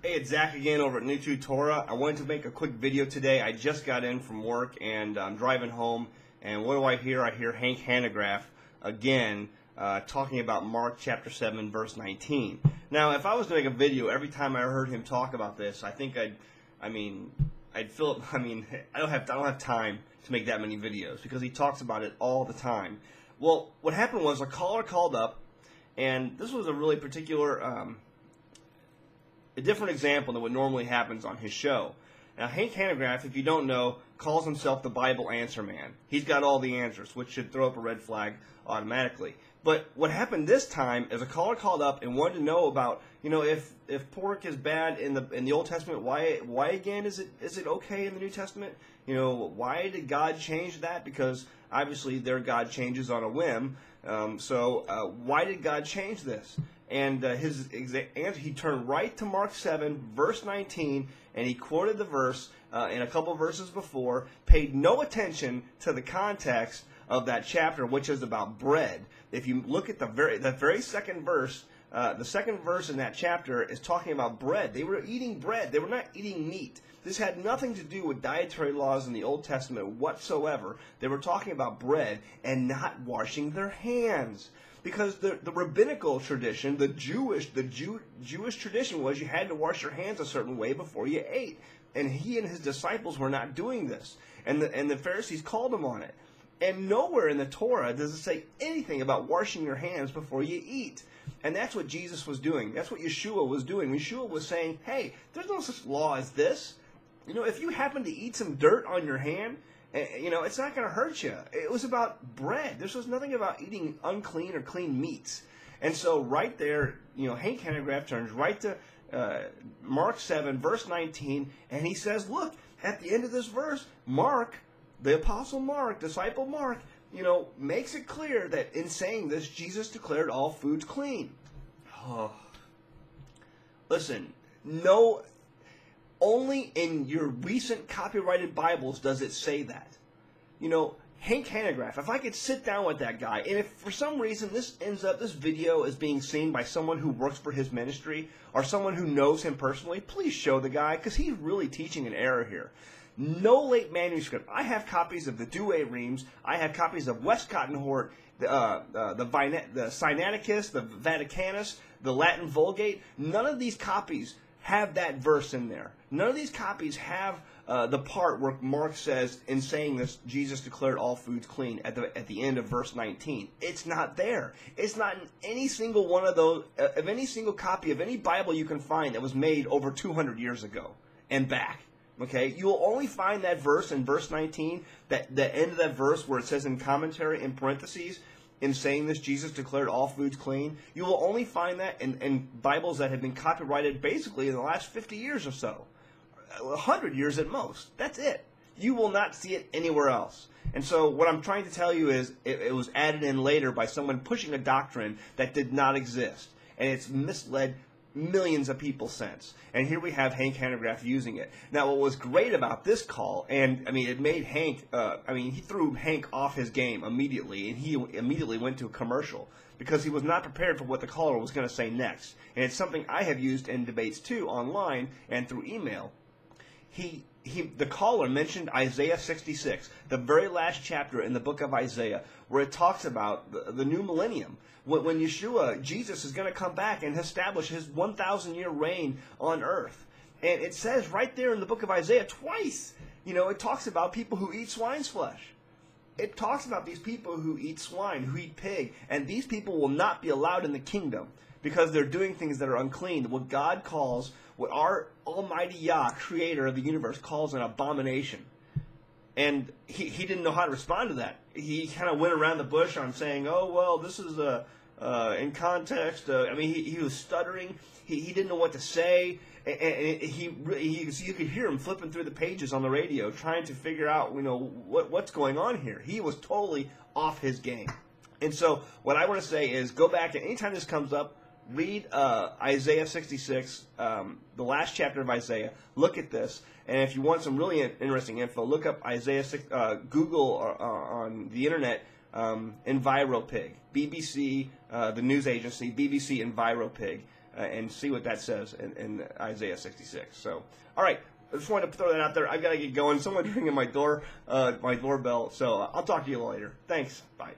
Hey, it's Zach again over at New to Torah. I wanted to make a quick video today. I just got in from work and I'm driving home, and what do I hear? I hear Hank Hanegraaff again talking about Mark chapter 7 verse 19. Now, if I was to make a video every time I heard him talk about this, I think I don't have time to make that many videos because he talks about it all the time. Well, what happened was a caller called up, and this was a really particular a different example than what normally happens on his show. Now, Hank Hanegraaff, if you don't know, calls himself the Bible Answer Man. He's got all the answers, which should throw up a red flag automatically. But what happened this time is a caller called up and wanted to know about, if pork is bad in the Old Testament, why again is it okay in the New Testament? Why did God change that? Because obviously their God changes on a whim. So why did God change this? And his answer, he turned right to Mark 7, verse 19, and he quoted the verse in a couple verses before, paid no attention to the context of that chapter, which is about bread. If you look at the very second verse, the second verse in that chapter is talking about bread. They were eating bread. They were not eating meat. This had nothing to do with dietary laws in the Old Testament whatsoever. They were talking about bread and not washing their hands. Because the rabbinical tradition, the Jewish tradition was you had to wash your hands a certain way before you ate. And he and his disciples were not doing this. And the Pharisees called them on it. And nowhere in the Torah does it say anything about washing your hands before you eat. And that's what Jesus was doing. That's what Yeshua was doing. Yeshua was saying, hey, there's no such law as this. If you happen to eat some dirt on your hand, it's not going to hurt you. It was about bread. This was nothing about eating unclean or clean meats. And so right there, Hank Hanegraaff turns right to Mark 7, verse 19, and he says, look, at the end of this verse, Mark, the Apostle Mark, disciple Mark, makes it clear that in saying this, Jesus declared all foods clean. Oh. Listen, only in your recent copyrighted Bibles does it say that. Hank Hanegraaff, if I could sit down with that guy, and if for some reason this video is being seen by someone who works for his ministry or someone who knows him personally, please show the guy, because he's really teaching an error here. No late manuscript. I have copies of the Douay Reams. I have copies of Westcott and Hort, the Sinaiticus, the Vaticanus, the Latin Vulgate. None of these copies have that verse in there. None of these copies have the part where Mark says, in saying this, Jesus declared all foods clean at the end of verse 19. It's not there. It's not in any single one of those, of any single copy of any Bible you can find that was made over 200 years ago and back. Okay, you will only find that verse in verse 19, the end of that verse where it says in commentary, in parentheses, in saying this, Jesus declared all foods clean. You will only find that in Bibles that have been copyrighted basically in the last 50 years or so. 100 years at most. That's it. You will not see it anywhere else. And so what I'm trying to tell you is it was added in later by someone pushing a doctrine that did not exist. And it's misled millions of people since. And here we have Hank Hanegraaff using it. Now, what was great about this call, and it made Hank, he threw Hank off his game immediately, and he immediately went to a commercial because he was not prepared for what the caller was going to say next. And it's something I have used in debates too, online and through email. The caller mentioned Isaiah 66, the very last chapter in the book of Isaiah, where it talks about the new millennium, when Yeshua, Jesus, is going to come back and establish his 1,000-year reign on earth. And it says right there in the book of Isaiah twice, it talks about people who eat swine's flesh. It talks about these people who eat swine, who eat pig, and these people will not be allowed in the kingdom because they're doing things that are unclean, what God calls, what our Almighty Yah, creator of the universe, calls an abomination. And he didn't know how to respond to that. He kind of went around the bush on saying, oh, well, this is in context. He was stuttering. He didn't know what to say. And you could hear him flipping through the pages on the radio trying to figure out, what's going on here. He was totally off his game. And so what I want to say is go back, and anytime this comes up, read Isaiah 66, the last chapter of Isaiah. Look at this. And if you want some really interesting info, look up Isaiah 6, Google on the internet, EnviroPig, BBC, the news agency, BBC EnviroPig. and see what that says in Isaiah 66. So, all right. I just wanted to throw that out there. I've got to get going. Someone's ringing my doorbell. So I'll talk to you later. Thanks. Bye.